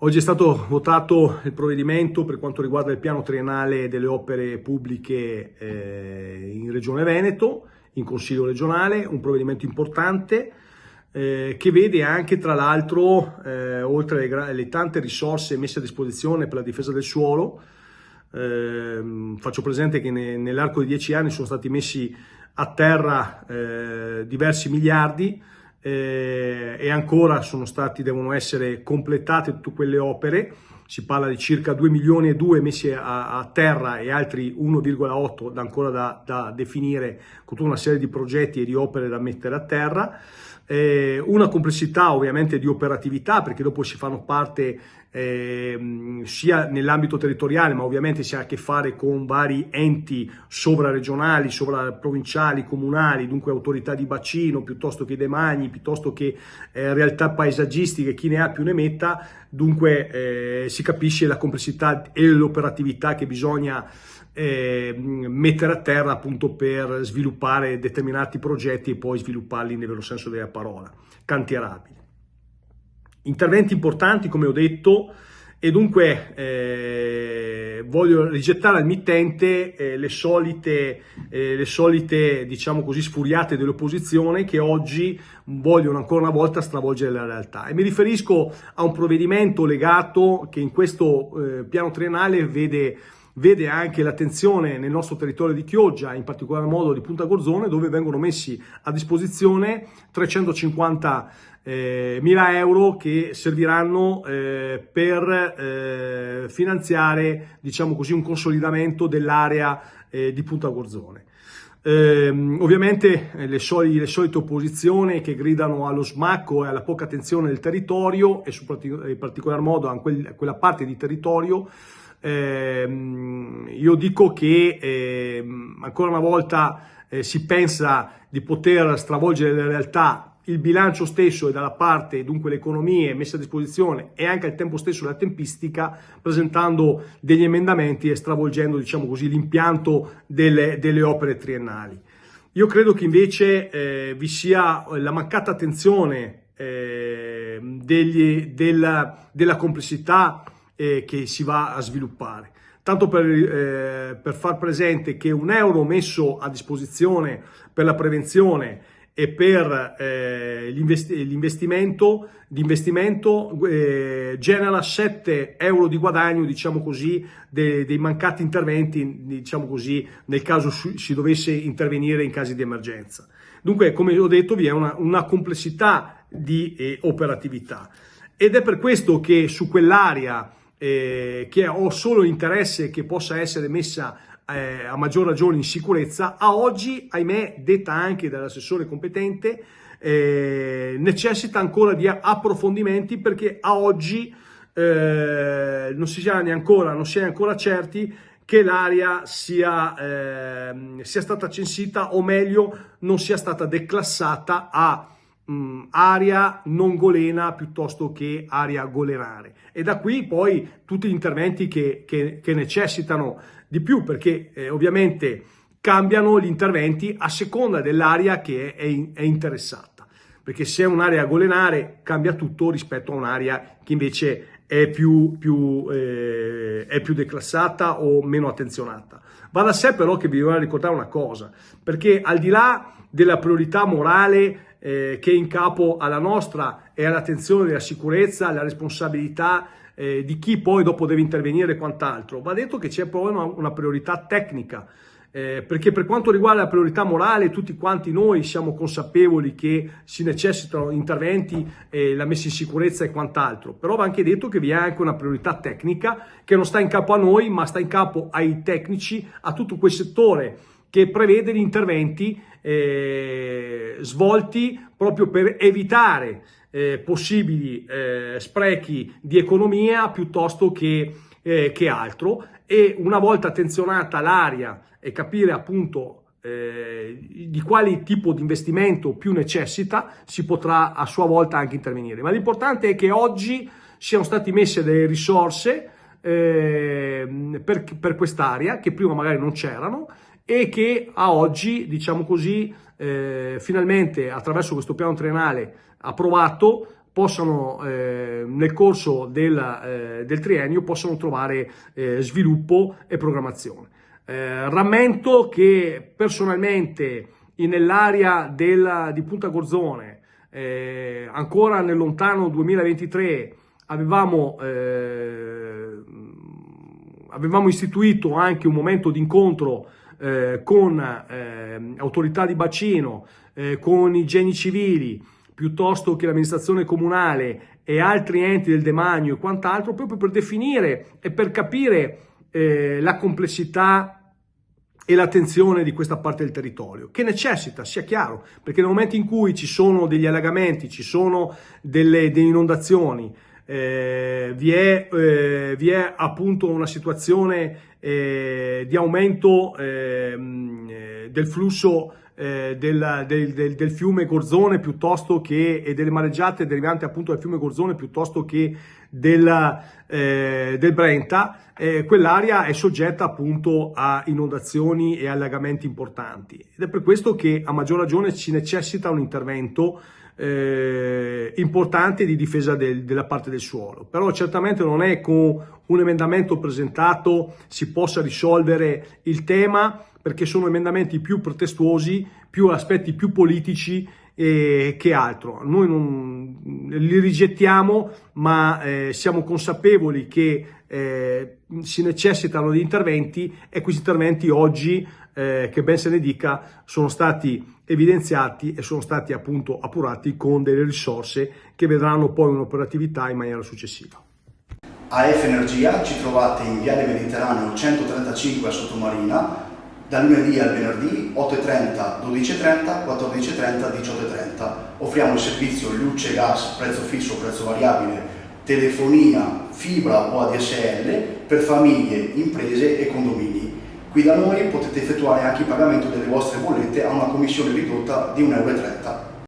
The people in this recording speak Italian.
Oggi è stato votato il provvedimento per quanto riguarda il piano triennale delle opere pubbliche in Regione Veneto, in Consiglio regionale, un provvedimento importante che vede anche, tra l'altro, oltre alle tante risorse messe a disposizione per la difesa del suolo, faccio presente che nell'arco di 10 anni sono stati messi a terra diversi miliardi, e ancora devono essere completate tutte quelle opere. Si parla di circa 2 milioni e 2 messi a terra e altri 1,8 ancora da definire, con tutta una serie di progetti e di opere da mettere a terra. Una complessità ovviamente di operatività, perché dopo si fanno parte sia nell'ambito territoriale, ma ovviamente si ha a che fare con vari enti sovraregionali, sovraprovinciali, comunali, dunque autorità di bacino, piuttosto che demani, piuttosto che realtà paesaggistiche, chi ne ha più ne metta. Dunque si capisce la complessità e l'operatività che bisogna mettere a terra, appunto, per sviluppare determinati progetti e poi svilupparli nel vero senso della parola, cantierabili. Interventi importanti, come ho detto, e dunque voglio rigettare al mittente le solite diciamo così sfuriate dell'opposizione, che oggi vogliono ancora una volta stravolgere la realtà, e mi riferisco a un provvedimento legato che in questo piano triennale vede anche l'attenzione nel nostro territorio di Chioggia, in particolar modo di Punta Gorzone, dove vengono messi a disposizione 350 mila euro che serviranno per finanziare, diciamo così, un consolidamento dell'area di Punta Gorzone. Ovviamente le solite opposizioni che gridano allo smacco e alla poca attenzione del territorio, e in particolar modo a quella parte di territorio. Io dico che ancora una volta si pensa di poter stravolgere la realtà, il bilancio stesso, e dalla parte dunque le economie messe a disposizione e anche al tempo stesso la tempistica, presentando degli emendamenti e stravolgendo, diciamo così, l'impianto delle opere triennali. Io credo che invece vi sia la mancata attenzione della complessità che si va a sviluppare. Tanto per far presente che un euro messo a disposizione per la prevenzione e per l'investimento genera 7 euro di guadagno, diciamo così, dei mancati interventi, diciamo così, nel caso si dovesse intervenire in casi di emergenza. Dunque, come ho detto, vi è una complessità di operatività, ed è per questo che su quell'area che ho solo interesse che possa essere messa a maggior ragione in sicurezza, a oggi, ahimè, detta anche dall'assessore competente, necessita ancora di approfondimenti, perché a oggi non si è ancora certi che l'area sia stata censita, o meglio non sia stata declassata a area non golena piuttosto che area golenare, e da qui poi tutti gli interventi che necessitano di più, perché ovviamente cambiano gli interventi a seconda dell'area che è interessata, perché se è un'area golenare cambia tutto rispetto a un'area che invece è più declassata o meno attenzionata. Va da sé però che bisogna ricordare una cosa, perché al di là della priorità morale che è in capo alla nostra e all'attenzione della sicurezza, alla responsabilità di chi poi dopo deve intervenire e quant'altro, va detto che c'è poi una priorità tecnica, perché per quanto riguarda la priorità morale tutti quanti noi siamo consapevoli che si necessitano interventi, la messa in sicurezza e quant'altro, però va anche detto che vi è anche una priorità tecnica che non sta in capo a noi, ma sta in capo ai tecnici, a tutto quel settore che prevede gli interventi svolti proprio per evitare possibili sprechi di economia piuttosto che altro, e una volta attenzionata l'area e capire appunto di quale tipo di investimento più necessita, si potrà a sua volta anche intervenire. Ma l'importante è che oggi siano state messe delle risorse per quest'area che prima magari non c'erano, e che a oggi, diciamo così, finalmente attraverso questo piano triennale approvato possano nel corso del triennio possano trovare sviluppo e programmazione. Rammento che personalmente nell'area di Punta Gorzone, ancora nel lontano 2023, avevamo istituito anche un momento di incontro con autorità di bacino, con i geni civili, piuttosto che l'amministrazione comunale e altri enti del demanio e quant'altro, proprio per definire e per capire la complessità e l'attenzione di questa parte del territorio, che necessita, sia chiaro, perché nel momento in cui ci sono degli allagamenti, ci sono delle inondazioni, vi è appunto una situazione di aumento del flusso del fiume Gorzone piuttosto che e delle mareggiate derivanti appunto dal fiume Gorzone piuttosto che del Brenta, quell'area è soggetta appunto a inondazioni e allagamenti importanti, ed è per questo che a maggior ragione ci necessita un intervento importante di difesa della parte del suolo. Però certamente non è con un emendamento presentato si possa risolvere il tema, perché sono emendamenti più pretestuosi, più aspetti più politici che altro. Noi non li rigettiamo, ma siamo consapevoli che si necessitano di interventi, e questi interventi oggi, che ben se ne dica, sono stati evidenziati e sono stati appunto appurati con delle risorse che vedranno poi un'operatività in maniera successiva. AF Energia ci trovate in Viale Mediterraneo 135 a Sottomarina, dal lunedì al venerdì 8:30, 12:30, 14:30, 18:30. Offriamo il servizio luce, gas, prezzo fisso, prezzo variabile, telefonia, fibra o ADSL per famiglie, imprese e condomini. Qui da noi potete effettuare anche il pagamento delle vostre bollette a una commissione ridotta di 1,30 €.